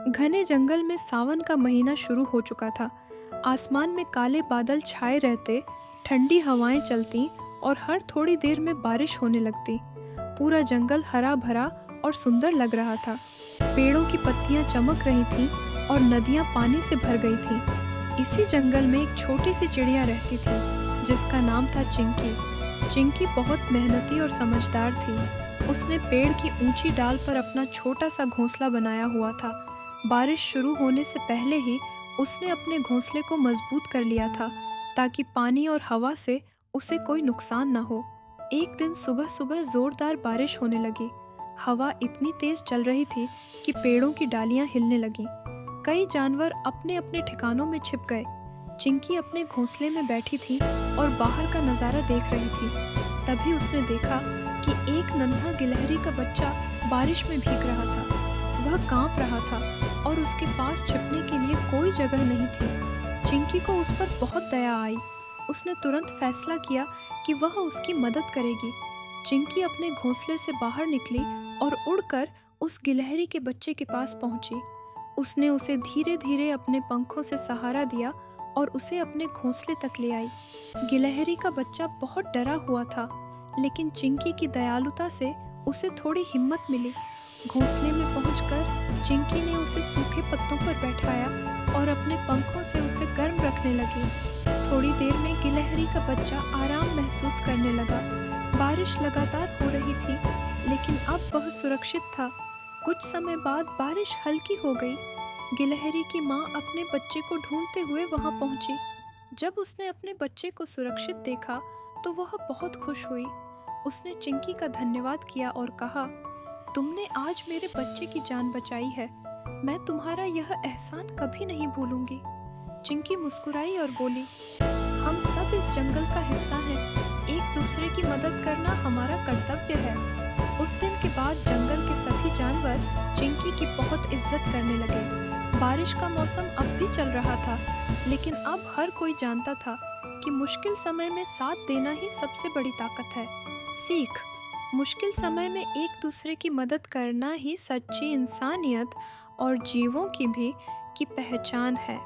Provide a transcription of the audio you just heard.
घने जंगल में सावन का महीना शुरू हो चुका था। आसमान में काले बादल छाए रहते, ठंडी हवाएं चलती और हर थोड़ी देर में बारिश होने लगती। पूरा जंगल हरा भरा और सुंदर लग रहा था। पेड़ों की पत्तियां चमक रही थीं और नदियां पानी से भर गई थीं। इसी जंगल में एक छोटी सी चिड़िया रहती थी जिसका नाम था चिंकी। चिंकी बहुत मेहनती और समझदार थी। उसने पेड़ की ऊंची डाल पर अपना छोटा सा घोंसला बनाया हुआ था। बारिश शुरू होने से पहले ही उसने अपने घोंसले को मजबूत कर लिया था ताकि पानी और हवा से उसे कोई नुकसान न हो। एक दिन सुबह सुबह जोरदार बारिश होने लगी। हवा इतनी तेज चल रही थी कि पेड़ों की डालियां हिलने लगीं। कई जानवर अपने अपने ठिकानों में छिप गए। चिंकी अपने घोंसले में बैठी थी और बाहर का नज़ारा देख रही थी। तभी उसने देखा कि एक नन्हा गिलहरी का बच्चा बारिश में भीग रहा था। वह कांप रहा था और उसके पास छिपने के लिए कोई जगह नहीं थी। चिंकी को उस पर बहुत दया आई। उसने तुरंत फैसला किया कि वह उसकी मदद करेगी। चिंकी अपने घोंसले से बाहर निकली और उड़कर उस गिलहरी के बच्चे के पास पहुंची। उसने उसे धीरे धीरे अपने पंखों से सहारा दिया और उसे अपने घोंसले तक ले आई। गिलहरी का बच्चा बहुत डरा हुआ था, लेकिन चिंकी की दयालुता से उसे थोड़ी हिम्मत मिली। घोंसले में पहुंचकर चिंकी ने उसे सूखे पत्तों पर बैठाया और अपने पंखों से उसे गर्म रखने लगी। थोड़ी देर में गिलहरी का बच्चा आराम महसूस करने लगा। बारिश लगातार हो रही थी, लेकिन अब वह सुरक्षित था। कुछ समय बाद बारिश हल्की हो गई। गिलहरी की माँ अपने बच्चे को ढूंढते हुए वहां पहुंची। जब उसने अपने बच्चे को सुरक्षित देखा तो वह बहुत खुश हुई। उसने चिंकी का धन्यवाद किया और कहा, तुमने आज मेरे बच्चे की जान बचाई है। मैं तुम्हारा यह एहसान कभी नहीं भूलूंगी। चिंकी मुस्कुराई और बोली, हम सब इस जंगल का हिस्सा हैं। एक दूसरे की मदद करना हमारा कर्तव्य है। उस दिन के बाद जंगल के सभी जानवर चिंकी की बहुत इज्जत करने लगे। बारिश का मौसम अब भी चल रहा था, लेकिन अब हर कोई जानता था कि मुश्किल समय में साथ देना ही सबसे बड़ी ताकत है। सीख: मुश्किल समय में एक दूसरे की मदद करना ही सच्ची इंसानियत और जीवों की भी की पहचान है।